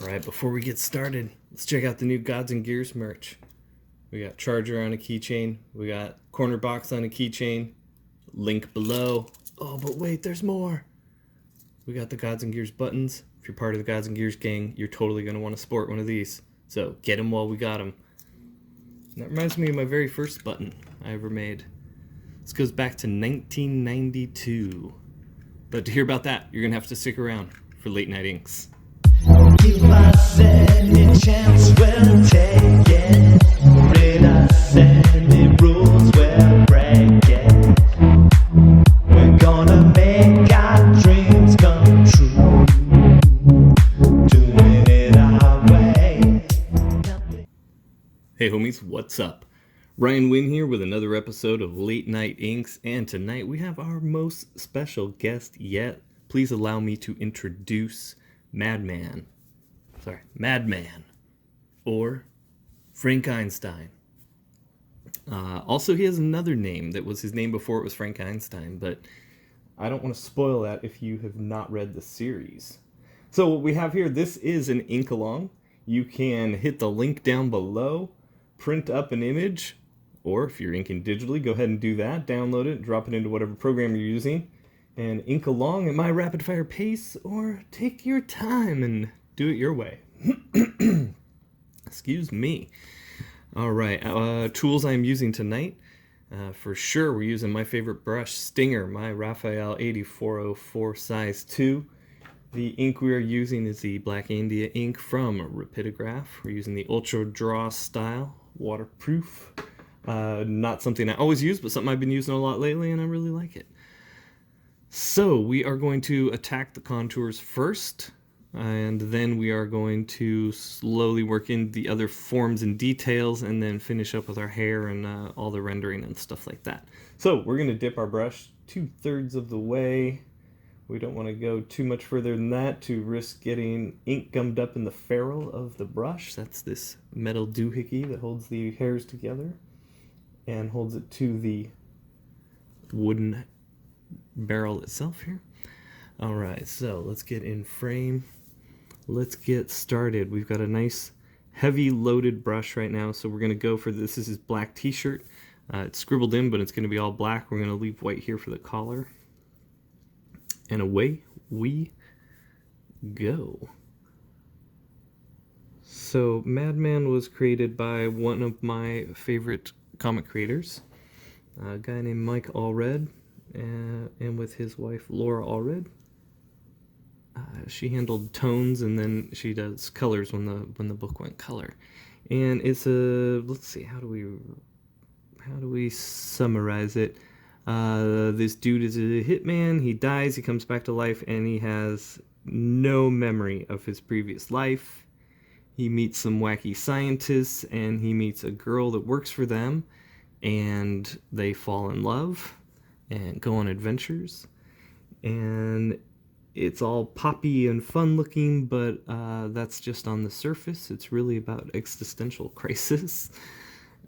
Alright, before we get started, let's check out the new Gods and Gears merch. We got Charger on a keychain, we got Corner Box on a keychain, link below. Oh, but wait, there's more! We got the Gods and Gears buttons. If you're part of the Gods and Gears gang, you're totally going to want to sport one of these. So, get them while we got them. And that reminds me of my very first button I ever made. This goes back to 1992. But to hear about that, you're going to have to stick around for Late Night Inks. If I any chance, we'll take it. Read us any rules, we'll break it. We're gonna make our dreams come true. Doing it our way. Hey homies, what's up? Ryan Wynn here with another episode of Late Night Inks, and tonight we have our most special guest yet. Please allow me to introduce Madman, or Frank Einstein. Also, he has another name that was his name before it was Frank Einstein, but I don't want to spoil that if you have not read the series. So what we have here, this is an ink along. You can hit the link down below, print up an image, or if you're inking digitally, go ahead and do that, download it, drop it into whatever program you're using, and ink along at my rapid fire pace, or take your time and do it your way. Excuse me. Alright, tools I'm using tonight. For sure, we're using my favorite brush, Stinger, my Raphael 8404 size 2. The ink we are using is the Black India ink from Rapidograph. We're using the Ultra Draw style, waterproof. Not something I always use, but something I've been using a lot lately, and I really like it. So we are going to attack the contours first, and then we are going to slowly work in the other forms and details, and then finish up with our hair and all the rendering and stuff like that. So we're going to dip our brush 2/3 of the way. We don't want to go too much further than that to risk getting ink gummed up in the ferrule of the brush. That's this metal doohickey that holds the hairs together and holds it to the wooden barrel itself here. Alright, so let's get in frame. Let's get started. We've got a nice heavy loaded brush right now, so we're going to go for this. This is black t-shirt. It's scribbled in, but it's going to be all black. We're going to leave white here for the collar. And away we go. So Madman was created by one of my favorite comic creators, a guy named Mike Allred, and with his wife Laura Allred. She handled tones, and then she does colors when the book went color. And it's a, let's see, how do we summarize it? This dude is a hitman. He dies, he comes back to life, and he has no memory of his previous life. He meets some wacky scientists, and he meets a girl that works for them, and they fall in love and go on adventures. And it's all poppy and fun looking, but that's just on the surface. It's really about existential crisis.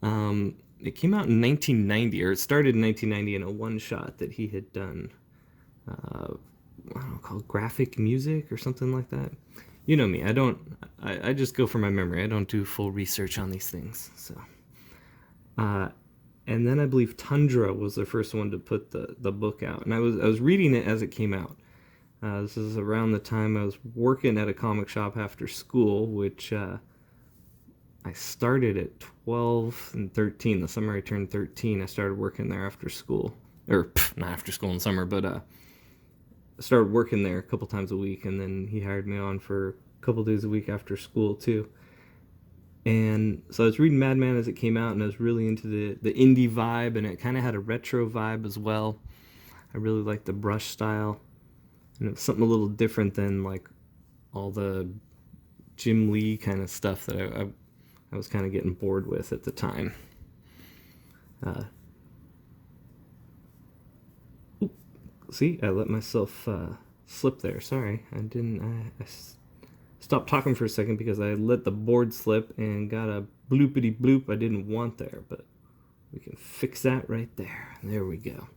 It came out in 1990, or it started in 1990 in a one-shot that he had done, I don't know, called graphic music or something like that. You know me, I just go for my memory. I don't do full research on these things. So, and then I believe Tundra was the first one to put the book out, and I was reading it as it came out. This is around the time I was working at a comic shop after school, which I started at 12 and 13. The summer I turned 13, I started working there after school. Or, not after school in summer, but I started working there a couple times a week, and then he hired me on for a couple days a week after school, too. And so I was reading Madman as it came out, and I was really into the indie vibe, and it kind of had a retro vibe as well. I really liked the brush style. And it was something a little different than, like, all the Jim Lee kind of stuff that I was kind of getting bored with at the time. See, I let myself slip there. Sorry, I stopped talking for a second because I let the board slip and got a bloopity bloop I didn't want there, but we can fix that right there. There we go.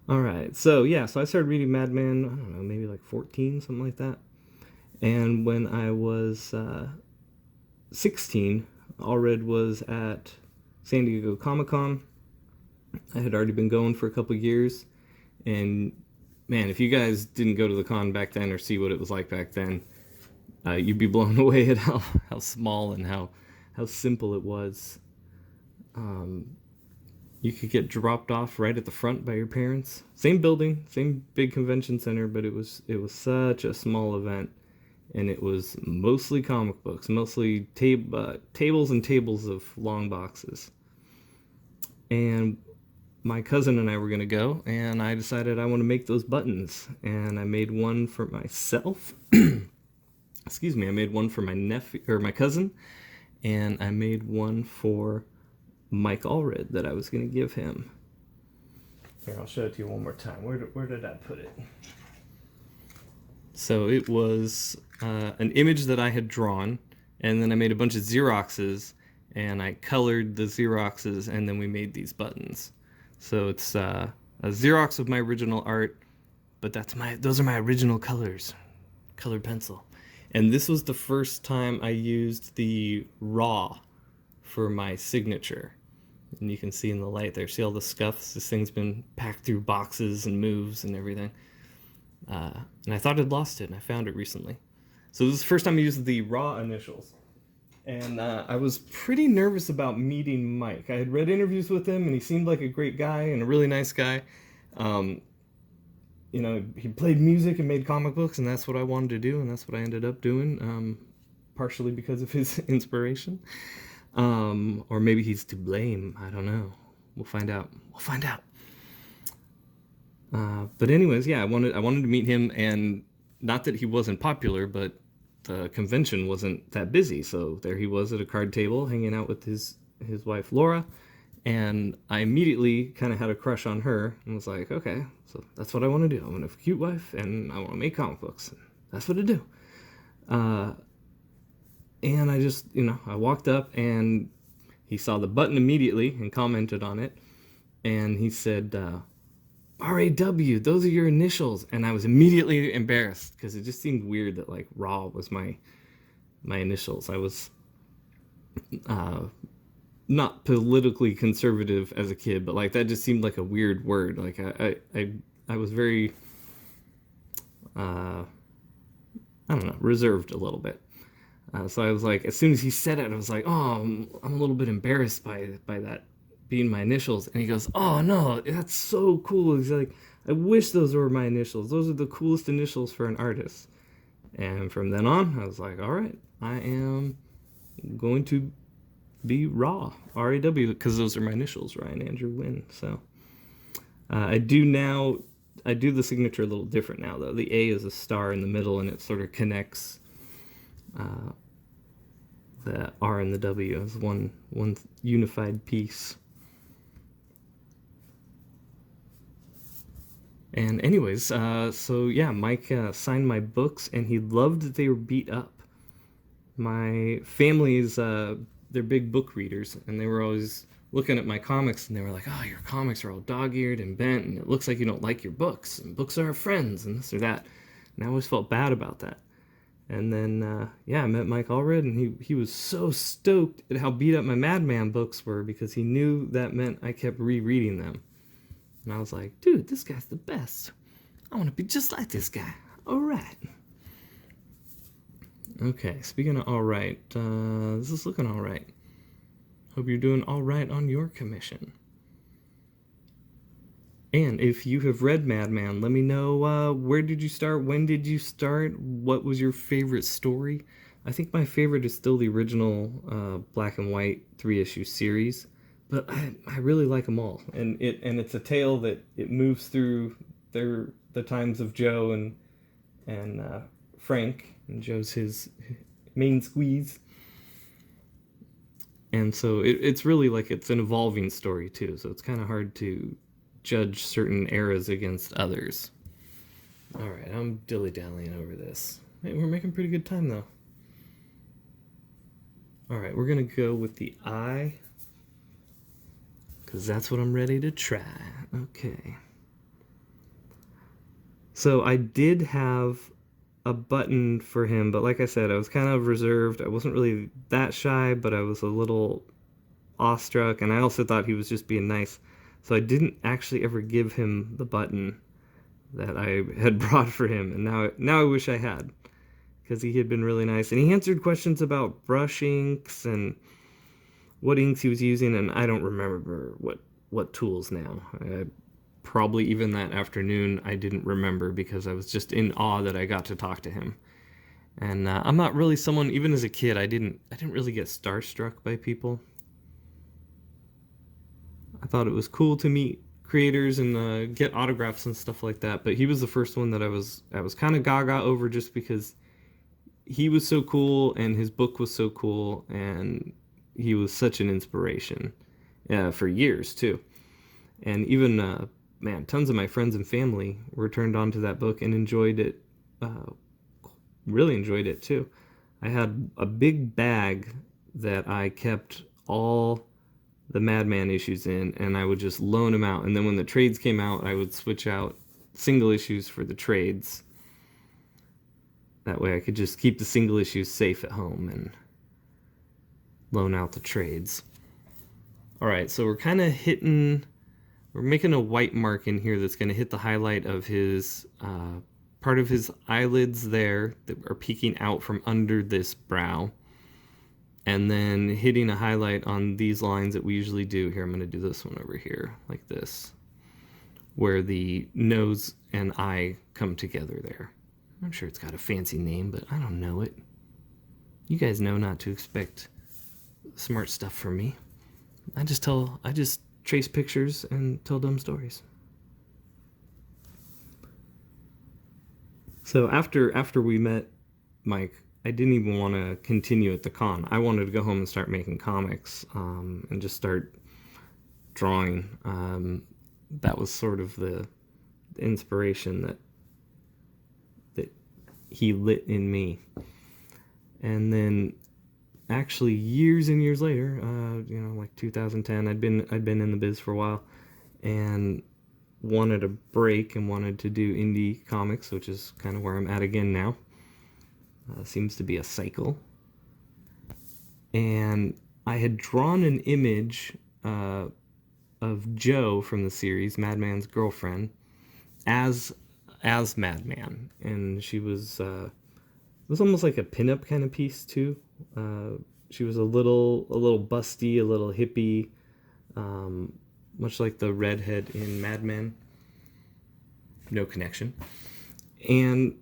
Alright, so I started reading Madman, I don't know, maybe like 14, something like that. And when I was 16, Allred was at San Diego Comic-Con. I had already been going for a couple years, and man, if you guys didn't go to the con back then or see what it was like back then, you'd be blown away at how small and how simple it was. You could get dropped off right at the front by your parents. Same building, same big convention center, but it was such a small event, and it was mostly comic books, mostly tables and tables of long boxes. And my cousin and I were gonna go, and I decided I want to make those buttons, and I made one for myself. Excuse me, I made one for my nephew or my cousin, and I made one for Mike Allred that I was going to give him. Here, I'll show it to you one more time. Where did I put it? So it was an image that I had drawn, and then I made a bunch of Xeroxes, and I colored the Xeroxes, and then we made these buttons. So it's a Xerox of my original art, but those are my original colors, colored pencil. And this was the first time I used the raw for my signature. And you can see in the light there, see all the scuffs? This thing's been packed through boxes and moves and everything. And I thought I'd lost it, and I found it recently. So this is the first time I used the raw initials. And I was pretty nervous about meeting Mike. I had read interviews with him, and he seemed like a great guy and a really nice guy. You know, he played music and made comic books, and that's what I wanted to do, and that's what I ended up doing, partially because of his inspiration. Or maybe he's to blame. I don't know. We'll find out. But anyways, yeah, I wanted to meet him, and not that he wasn't popular, but the convention wasn't that busy. So there he was at a card table hanging out with his wife Laura, and I immediately kind of had a crush on her and was like, okay, so that's what I want to do. I want a cute wife, and I want to make comic books. That's what I do. And I just, I walked up, and he saw the button immediately and commented on it. And he said, RAW, those are your initials. And I was immediately embarrassed because it just seemed weird that, like, Raw was my initials. I was not politically conservative as a kid, but, like, that just seemed like a weird word. Like, I was very, I don't know, reserved a little bit. So I was like, as soon as he said it, I was like, oh, I'm a little bit embarrassed by that being my initials. And he goes, oh, no, that's so cool. He's like, I wish those were my initials. Those are the coolest initials for an artist. And from then on, I was like, all right, I am going to be Raw, R-A-W, because those are my initials, Ryan Andrew Wynn. So I do the signature a little different now, though. The A is a star in the middle, and it sort of connects the R and the W as one unified piece. And anyways, so yeah, Mike signed my books, and he loved that they were beat up. My family's they're big book readers, and they were always looking at my comics, and they were like, oh, your comics are all dog-eared and bent, and it looks like you don't like your books, and books are our friends, and this or that. And I always felt bad about that. And then, I met Mike Allred, and he was so stoked at how beat up my Madman books were, because he knew that meant I kept rereading them. And I was like, dude, this guy's the best. I want to be just like this guy. All right. Okay, speaking of all right, this is looking all right. Hope you're doing all right on your commission. And if you have read Madman, let me know where did you start, when did you start, what was your favorite story? I think my favorite is still the original black and white 3-issue series, but I really like them all. And it's a tale that it moves through the times of Joe and Frank, and Joe's his main squeeze. And so it's really like it's an evolving story too, so it's kind of hard to judge certain eras against others. Alright, I'm dilly-dallying over this. Hey, we're making pretty good time though. Alright, we're gonna go with the I, because that's what I'm ready to try. Okay. So I did have a button for him, but like I said, I was kind of reserved. I wasn't really that shy, but I was a little awestruck, and I also thought he was just being nice. So I didn't actually ever give him the button that I had brought for him, and now I wish I had, because he had been really nice, and he answered questions about brush inks and what inks he was using, and I don't remember what tools now. Probably even that afternoon I didn't remember because I was just in awe that I got to talk to him. And I'm not really someone, even as a kid, I didn't really get starstruck by people. I thought it was cool to meet creators and get autographs and stuff like that. But he was the first one that I was kind of gaga over, just because he was so cool and his book was so cool, and he was such an inspiration for years too. And even man, tons of my friends and family were turned on to that book and enjoyed it. Really enjoyed it too. I had a big bag that I kept all the Madman issues in, and I would just loan them out. And then when the trades came out, I would switch out single issues for the trades. That way I could just keep the single issues safe at home and loan out the trades. Alright, so we're making a white mark in here that's going to hit the highlight of his, part of his eyelids there that are peeking out from under this brow. And then hitting a highlight on these lines that we usually do. Here, I'm going to do this one over here, like this, where the nose and eye come together there. I'm sure it's got a fancy name, but I don't know it. You guys know not to expect smart stuff from me. I just trace pictures and tell dumb stories. So after we met Mike, I didn't even want to continue at the con. I wanted to go home and start making comics and just start drawing. That was sort of the inspiration that he lit in me. And then actually years and years later, like 2010, I'd been in the biz for a while and wanted a break and wanted to do indie comics, which is kind of where I'm at again now. Seems to be a cycle. And I had drawn an image of Jo from the series, Madman's girlfriend, as Madman, and she was it was almost like a pinup kind of piece too. She was a little busty, a little hippie, much like the redhead in Madman. No connection. And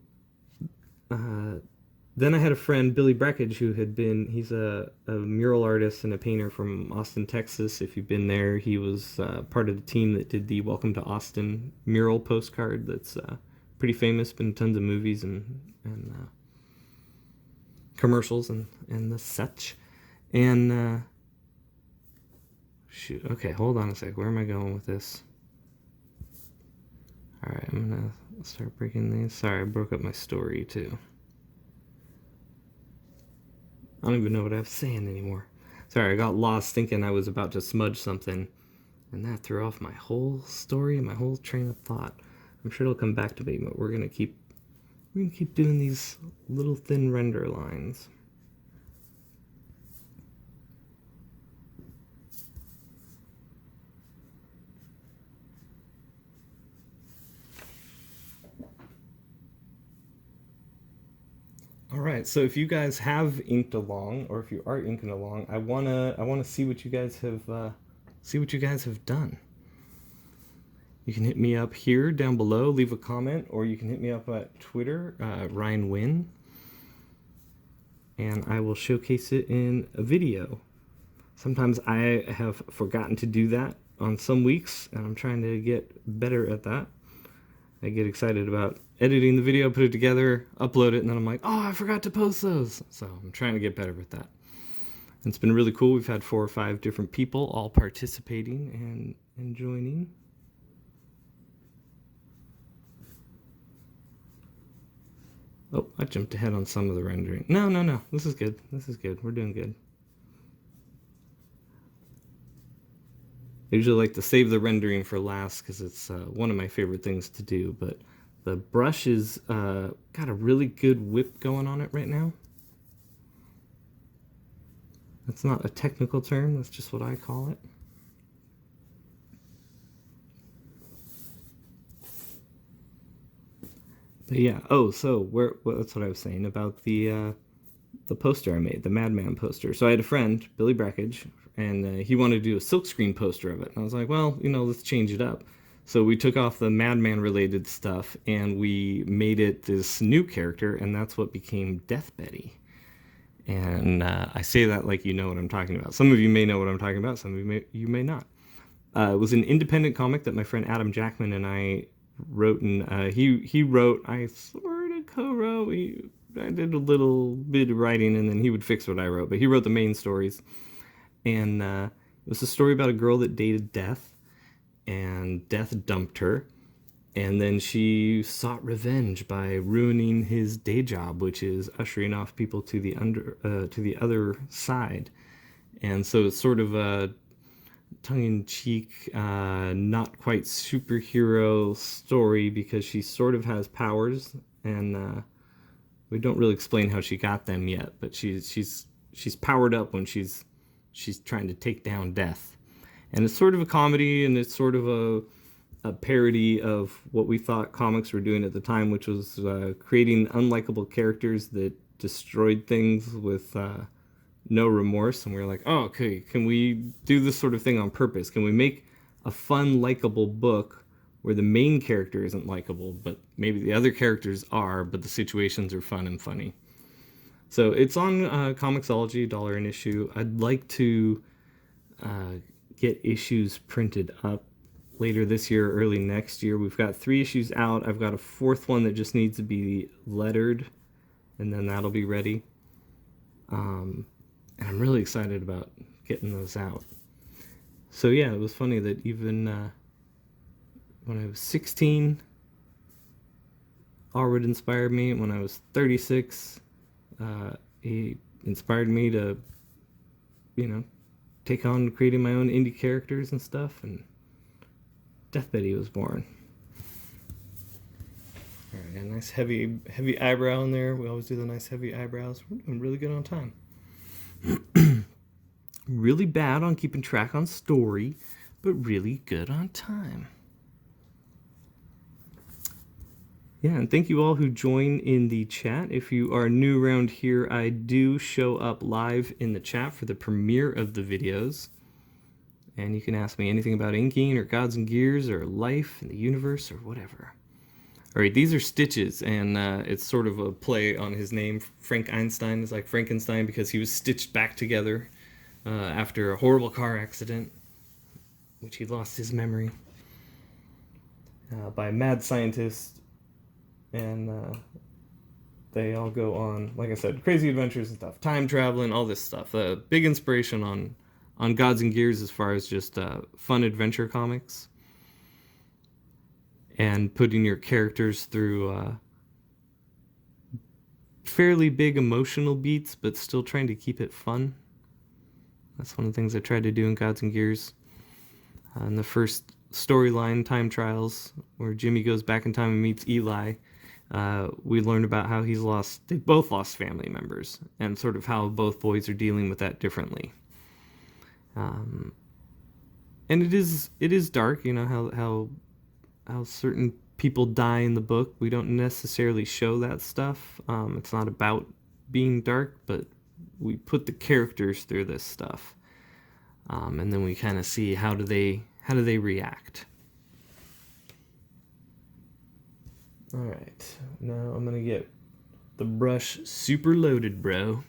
then I had a friend, Billy Breckage, he's a mural artist and a painter from Austin, Texas. If you've been there, he was part of the team that did the Welcome to Austin mural postcard that's pretty famous, been in tons of movies and commercials and the such. And shoot, okay, hold on a sec. Where am I going with this? Alright, I'm gonna start breaking these. Sorry, I broke up my story too. I don't even know what I was saying anymore. Sorry, I got lost thinking I was about to smudge something, and that threw off my whole story and my whole train of thought. I'm sure it'll come back to me, but we're gonna keep doing these little thin render lines. Alright, so if you guys have inked along, or if you are inking along, I wanna see what you guys have done. You can hit me up here down below, leave a comment, or you can hit me up at Twitter, Ryan Wynn, and I will showcase it in a video. Sometimes I have forgotten to do that on some weeks, and I'm trying to get better at that. I get excited about editing the video, put it together, upload it, and then I'm like, oh, I forgot to post those. So I'm trying to get better with that. And it's been really cool. We've had 4 or 5 different people all participating and joining. Oh, I jumped ahead on some of the rendering. No. This is good. This is good. We're doing good. I usually like to save the rendering for last because it's one of my favorite things to do, but The brush is got a really good whip going on it right now. That's not a technical term, that's just what I call it. But yeah, oh, so that's what I was saying about the poster I made, the Madman poster. So I had a friend, Billy Brackage, and he wanted to do a silkscreen poster of it. And I was like, well, let's change it up. So we took off the Madman related stuff and we made it this new character, and that's what became Death Betty. And I say that like you know what I'm talking about. Some of you may know what I'm talking about, some of you may not. It was an independent comic that my friend Adam Jackman and I wrote, and he wrote, I sort of co-wrote, I did a little bit of writing, and then he would fix what I wrote, but he wrote the main stories. And it was a story about a girl that dated Death, and Death dumped her, and then she sought revenge by ruining his day job, which is ushering off people to the other side. And so it's sort of a tongue-in-cheek, not quite superhero story, because she sort of has powers, and we don't really explain how she got them yet. But she's powered up when she's trying to take down Death. And it's sort of a comedy, and it's sort of a parody of what we thought comics were doing at the time, which was creating unlikable characters that destroyed things with no remorse. And we were like, oh, okay, can we do this sort of thing on purpose? Can we make a fun, likable book where the main character isn't likable, but maybe the other characters are, but the situations are fun and funny? So it's on Comixology, $1 an issue. I'd like to get issues printed up later this year, early next year. We've got 3 issues out. I've got a 4th one that just needs to be lettered, and then that'll be ready. And I'm really excited about getting those out. So yeah, it was funny that even when I was 16, Allred inspired me. When I was 36, he inspired me to, take on creating my own indie characters and stuff, and Death Betty was born. All right, a nice heavy eyebrow in there. We always do the nice heavy eyebrows. We're doing really good on time. Really bad on keeping track on story, but really good on time. Yeah, and thank you all who join in the chat. If you are new around here, I do show up live in the chat for the premiere of the videos. And you can ask me anything about inking or Gods and Gears or life and the universe or whatever. All right, these are stitches, and it's sort of a play on his name. Frank Einstein is like Frankenstein because he was stitched back together after a horrible car accident, which he lost his memory, by a mad scientist. And they all go on, like I said, crazy adventures and stuff, time traveling, all this stuff. Big inspiration on Gods and Gears as far as just fun adventure comics and putting your characters through fairly big emotional beats, but still trying to keep it fun. That's one of the things I tried to do in Gods and Gears. In the first storyline, Time Trials, where Jimmy goes back in time and meets Eli, we learned about how they both lost family members, and sort of how both boys are dealing with that differently. And it is dark, how certain people die in the book. We don't necessarily show that stuff. It's not about being dark, but we put the characters through this stuff, and then we kind of see how do they react. All right, now I'm gonna get the brush super loaded, bro.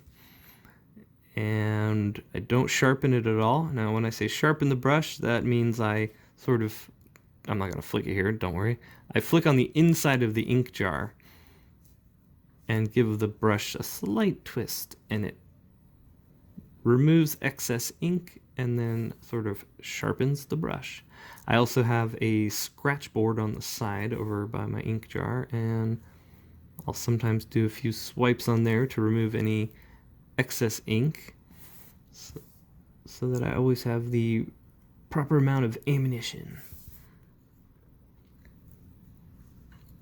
And I don't sharpen it at all. Now, when I say sharpen the brush, that means I'm not gonna flick it here, don't worry. I flick on the inside of the ink jar and give the brush a slight twist, and it removes excess ink and then sort of sharpens the brush. I also have a scratch board on the side over by my ink jar, and I'll sometimes do a few swipes on there to remove any excess ink, so that I always have the proper amount of ammunition.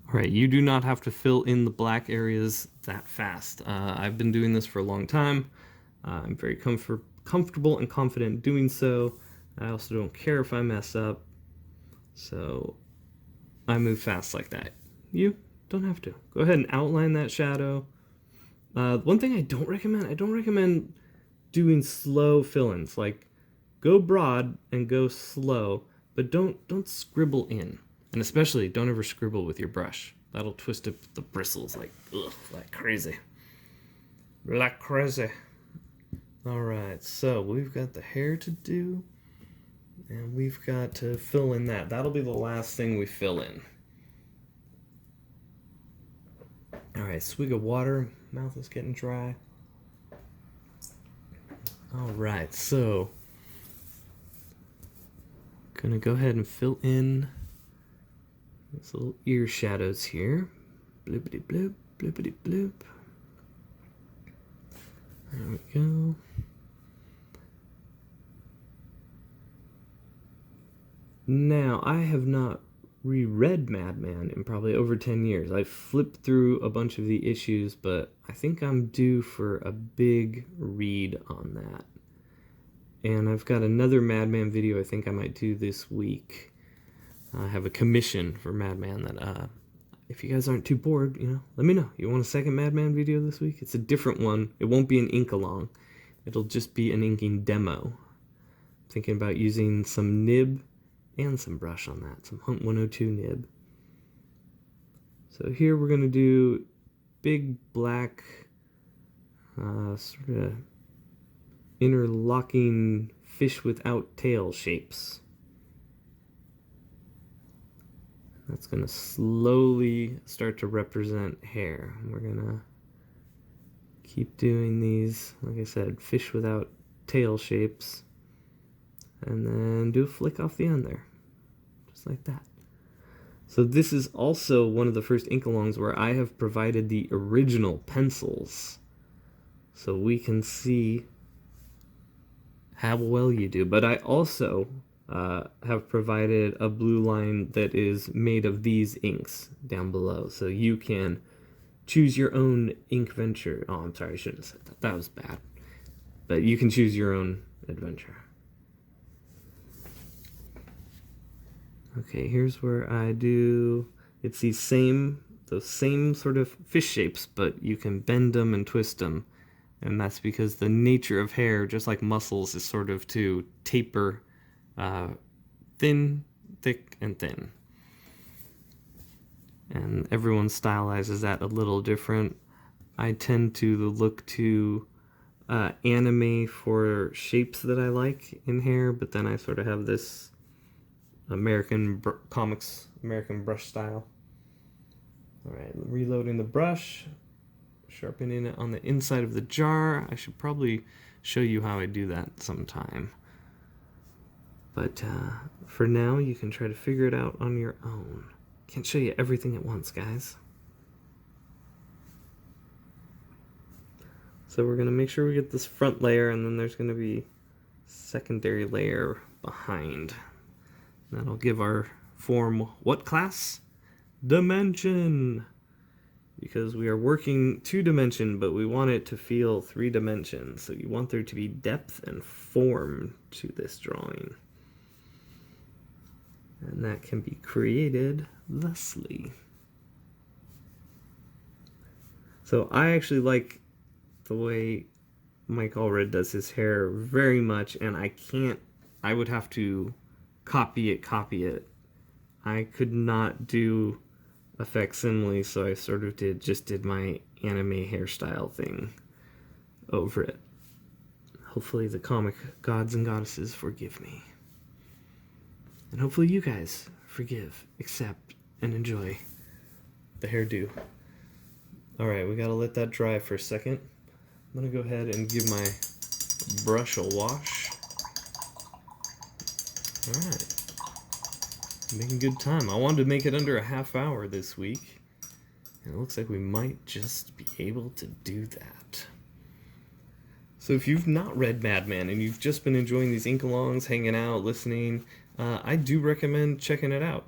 All right, you do not have to fill in the black areas that fast. I've been doing this for a long time. I'm very comfortable and confident doing so. I also don't care if I mess up, so I move fast like that. You don't have to. Go ahead and outline that shadow. One thing I don't recommend doing slow fill-ins. Like, go broad and go slow, but don't scribble in. And especially, don't ever scribble with your brush. That'll twist up the bristles like crazy. Like crazy. Alright, so we've got the hair to do, and we've got to fill in that. That'll be the last thing we fill in. Alright, swig of water. Mouth is getting dry. Alright, so gonna go ahead and fill in these little ear shadows here. Bloopity bloop, bloopity bloop. There we go. Now, I have not reread Madman in probably over 10 years. I flipped through a bunch of the issues, but I think I'm due for a big read on that. And I've got another Madman video I think I might do this week. I have a commission for Madman that, if you guys aren't too bored, let me know. You want a second Madman video this week? It's a different one. It won't be an ink along. It'll just be an inking demo. I'm thinking about using some nib and some brush on that, some Hunt 102 nib. So here we're going to do big black sort of interlocking fish without tail shapes. That's going to slowly start to represent hair. We're going to keep doing these, like I said, fish without tail shapes. And then do a flick off the end there. Just like that. So this is also one of the first ink-alongs where I have provided the original pencils. So we can see how well you do. But I also have provided a blue line that is made of these inks down below. So you can choose your own ink venture. Oh, I'm sorry, I shouldn't have said that. That was bad. But you can choose your own adventure. Okay, here's where I do, it's those same sort of fish shapes, but you can bend them and twist them. And that's because the nature of hair, just like muscles, is sort of to taper thin, thick, and thin. And everyone stylizes that a little different. I tend to look to anime for shapes that I like in hair, but then I sort of have this American brush style. Alright, reloading the brush, sharpening it on the inside of the jar. I should probably show you how I do that sometime. But for now, you can try to figure it out on your own. Can't show you everything at once, guys. So we're going to make sure we get this front layer, and then there's going to be secondary layer behind. That'll give our form what class? Dimension! Because we are working 2-dimension, but we want it to feel 3 dimensions. So you want there to be depth and form to this drawing. And that can be created thusly. So I actually like the way Mike Allred does his hair very much, and I would have to copy it. I could not do a facsimile, so I sort of just did my anime hairstyle thing over it. Hopefully the comic gods and goddesses forgive me. And hopefully you guys forgive, accept, and enjoy the hairdo. Alright, we gotta let that dry for a second. I'm gonna go ahead and give my brush a wash. Alright. Making good time. I wanted to make it under a half hour this week. And it looks like we might just be able to do that. So if you've not read Madman and you've just been enjoying these ink-alongs, hanging out, listening, I do recommend checking it out.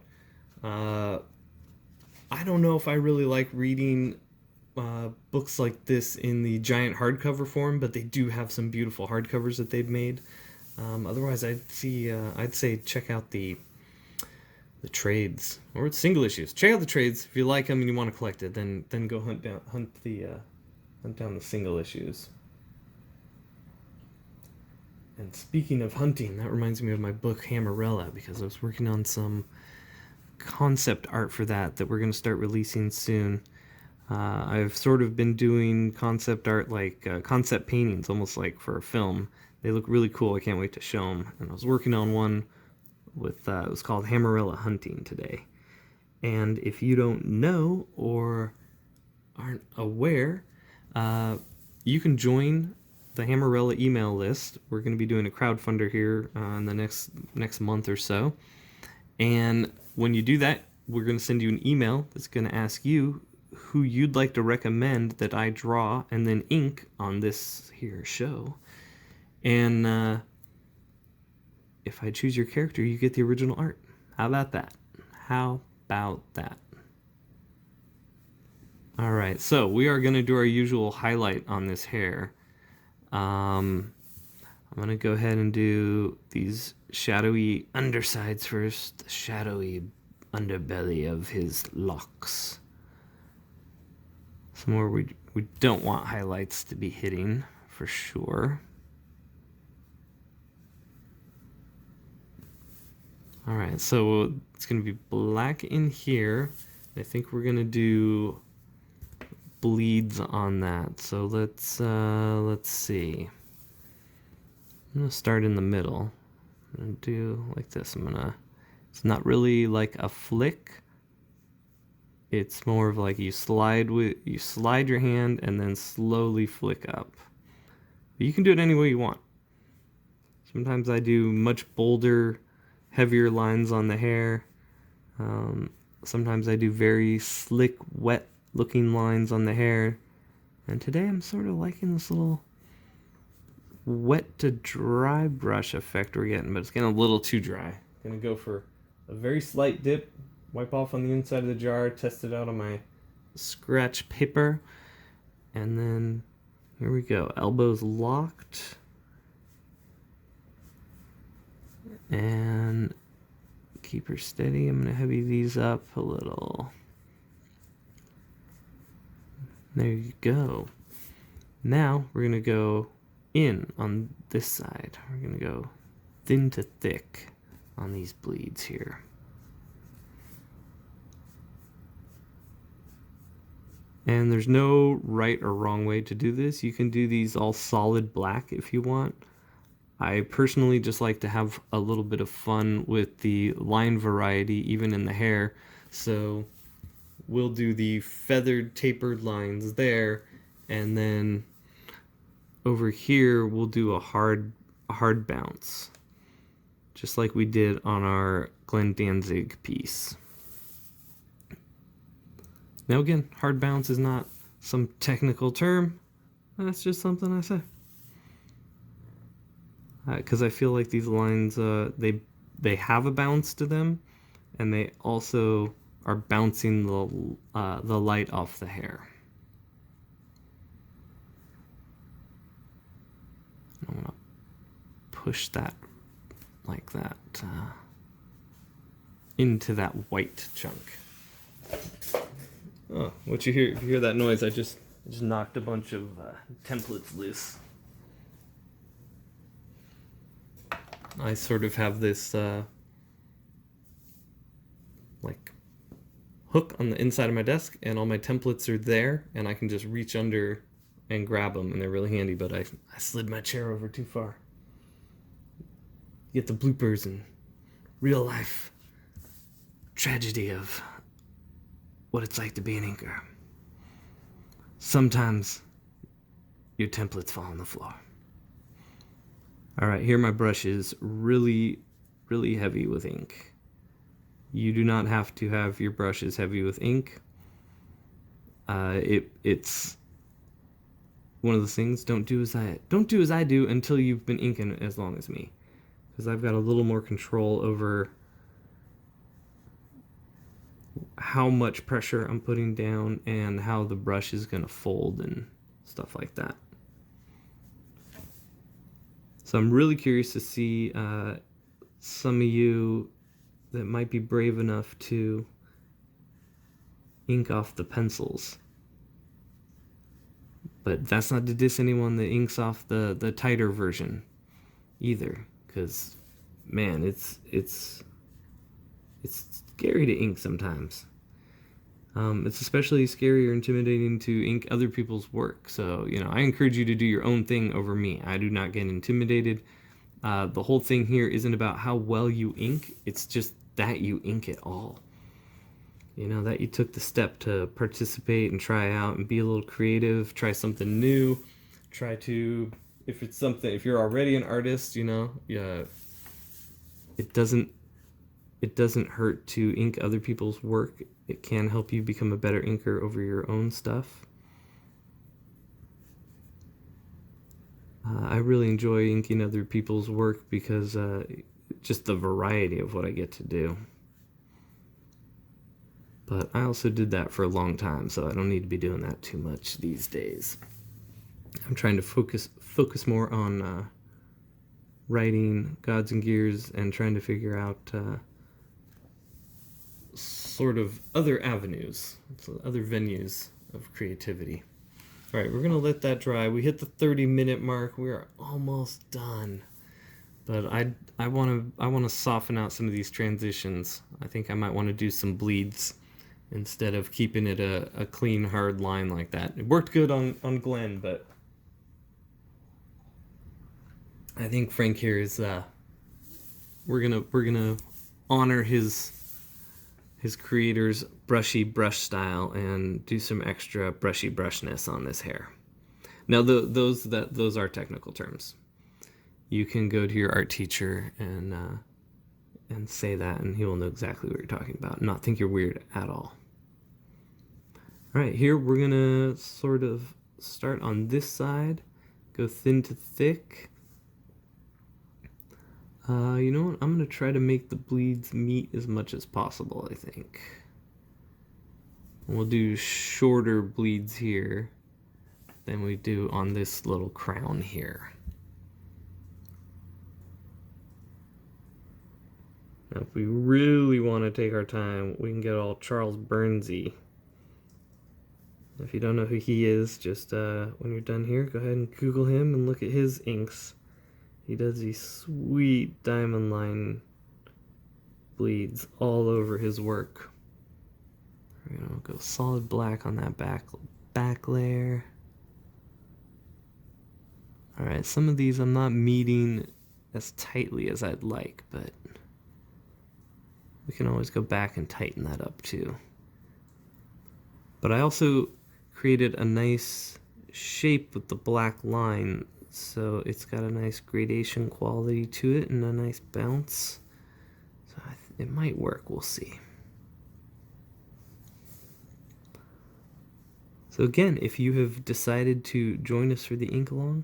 I don't know if I really like reading books like this in the giant hardcover form, but they do have some beautiful hardcovers that they've made. Otherwise, I'd say check out the trades or single issues. Check out the trades if you like them and you want to collect it. Then go hunt down the single issues. And speaking of hunting, that reminds me of my book Hammerella, because I was working on some concept art for that we're going to start releasing soon. I've sort of been doing concept art, like concept paintings, almost like for a film. They look really cool. I can't wait to show them. And I was working on one with it was called Hammerella Hunting today. And if you don't know or aren't aware, you can join the Hammerella email list. We're going to be doing a crowdfunder here in the next month or so. And when you do that, we're going to send you an email that's going to ask you who you'd like to recommend that I draw and then ink on this here show. And if I choose your character, you get the original art. How about that? How about that? All right, so we are going to do our usual highlight on this hair. I'm going to go ahead and do these shadowy undersides first, the shadowy underbelly of his locks. Some more we don't want highlights to be hitting, for sure. Alright, so it's going to be black in here. I think we're going to do bleeds on that. So let's see. I'm going to start in the middle. I'm going to do like this. It's not really like a flick. It's more of like you slide your hand and then slowly flick up. You can do it any way you want. Sometimes I do much bolder, heavier lines on the hair. Sometimes I do very slick, wet looking lines on the hair. And today I'm sort of liking this little wet to dry brush effect we're getting, but it's getting a little too dry. I'm gonna go for a very slight dip, wipe off on the inside of the jar, test it out on my scratch paper, and then here we go. Elbows locked. And keep her steady. I'm going to heavy these up a little. There you go. Now we're going to go in on this side. We're going to go thin to thick on these bleeds here. And there's no right or wrong way to do this. You can do these all solid black if you want. I personally just like to have a little bit of fun with the line variety, even in the hair. So we'll do the feathered, tapered lines there, and then over here we'll do a hard bounce, just like we did on our Glenn Danzig piece. Now again, hard bounce is not some technical term. That's just something I say. Because I feel like these lines, they have a bounce to them, and they also are bouncing the light off the hair. I'm gonna push that like that into that white chunk. Oh, what you hear? If you hear that noise, I just knocked a bunch of templates loose. I sort of have this like hook on the inside of my desk, and all my templates are there, and I can just reach under and grab them, and they're really handy. But I slid my chair over too far. You get the bloopers and real life tragedy of what it's like to be an inker. Sometimes your templates fall on the floor. Alright, here my brush is really, really heavy with ink. You do not have to have your brushes heavy with ink. It's one of those things, don't do as I do until you've been inking as long as me. Because I've got a little more control over how much pressure I'm putting down and how the brush is going to fold and stuff like that. So I'm really curious to see some of you that might be brave enough to ink off the pencils. But that's not to diss anyone that inks off the tighter version either, because man, it's scary to ink sometimes. It's especially scary or intimidating to ink other people's work. So, you know, I encourage you to do your own thing over me. I do not get intimidated. The whole thing here isn't about how well you ink. It's just that you ink it all. You know, that you took the step to participate and try out and be a little creative, try something new, try to, if you're already an artist, you know, yeah, it doesn't hurt to ink other people's work. It can help you become a better inker over your own stuff. I really enjoy inking other people's work because just the variety of what I get to do. But I also did that for a long time, so I don't need to be doing that too much these days. I'm trying to focus more on writing Gods and Gears and trying to figure out sort of other avenues, so other venues of creativity. All right, we're gonna let that dry. We hit the 30-minute mark. We are almost done, but I want to soften out some of these transitions. I think I might want to do some bleeds instead of keeping it a clean, hard line like that. It worked good on Glenn, but I think Frank here is we're gonna honor his creator's brushy brush style and do some extra brushy brushness on this hair. Now those are technical terms. You can go to your art teacher and say that, and he will know exactly what you're talking about and not think you're weird at all. All right, here we're gonna sort of start on this side, go thin to thick. You know what? I'm gonna try to make the bleeds meet as much as possible, I think. We'll do shorter bleeds here than we do on this little crown here. Now, if we really want to take our time, we can get all Charles Burnsy. If you don't know who he is, just when you're done here, go ahead and Google him and look at his inks. He does these sweet diamond line bleeds all over his work. We're gonna go solid black on that back layer. All right, some of these I'm not meeting as tightly as I'd like, but we can always go back and tighten that up too. But I also created a nice shape with the black line, so it's got a nice gradation quality to it and a nice bounce. So it might work, we'll see. So again, if you have decided to join us for the ink along,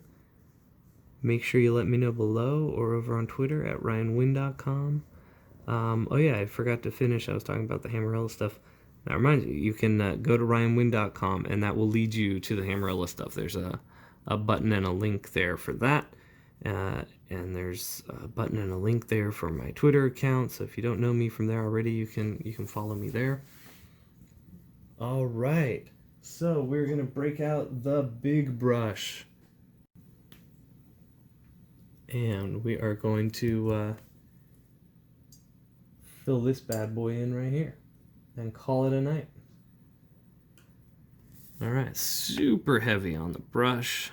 make sure you let me know below or over on Twitter at ryanwin.com. Oh yeah, I forgot to finish. I was talking about the Hammerella stuff. That reminds you, you can go to ryanwin.com and that will lead you to the Hammerella stuff. There's a button and a link there for that. And there's a button and a link there for my Twitter account. So if you don't know me from there already, you can follow me there. All right. So we're going to break out the big brush. And we are going to fill this bad boy in right here and call it a night. All right, super heavy on the brush.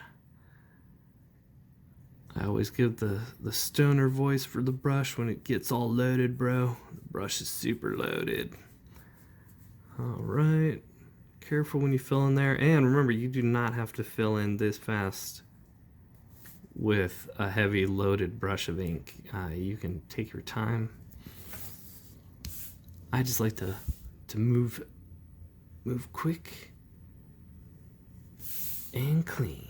I always give the stoner voice for the brush when it gets all loaded, bro. The brush is super loaded. All right, careful when you fill in there. And remember, you do not have to fill in this fast with a heavy loaded brush of ink. You can take your time. I just like to move quick and clean.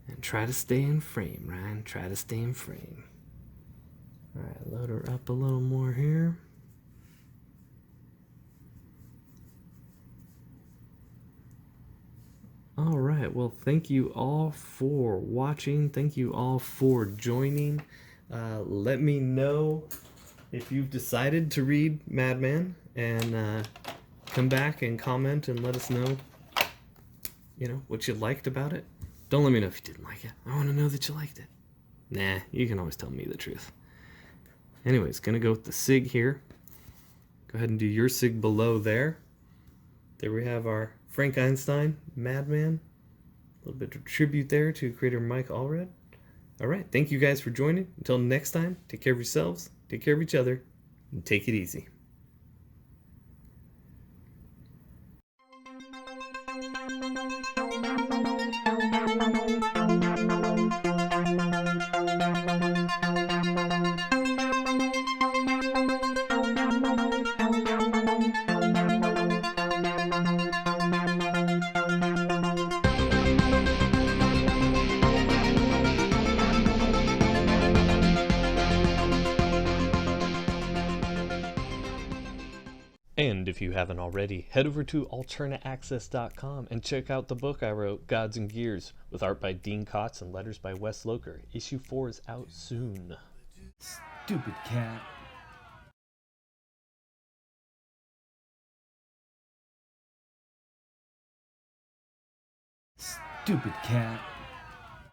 And try to stay in frame, Ryan. Try to stay in frame. Alright, load her up a little more here. All right. Well, thank you all for watching. Thank you all for joining. Let me know if you've decided to read Madman, and come back and comment and let us know, what you liked about it. Don't let me know if you didn't like it. I want to know that you liked it. Nah, you can always tell me the truth. Anyways, gonna go with the SIG here. Go ahead and do your SIG below there. There we have our Frank Einstein Madman. A little bit of tribute there to creator Mike Allred. All right, thank you guys for joining. Until next time, take care of yourselves, take care of each other, and take it easy. And if you haven't already, head over to alternaaccess.com and check out the book I wrote, Gods and Gears, with art by Dean Kotz and letters by Wes Loker. Issue 4 is out soon. Stupid cat. Stupid cat.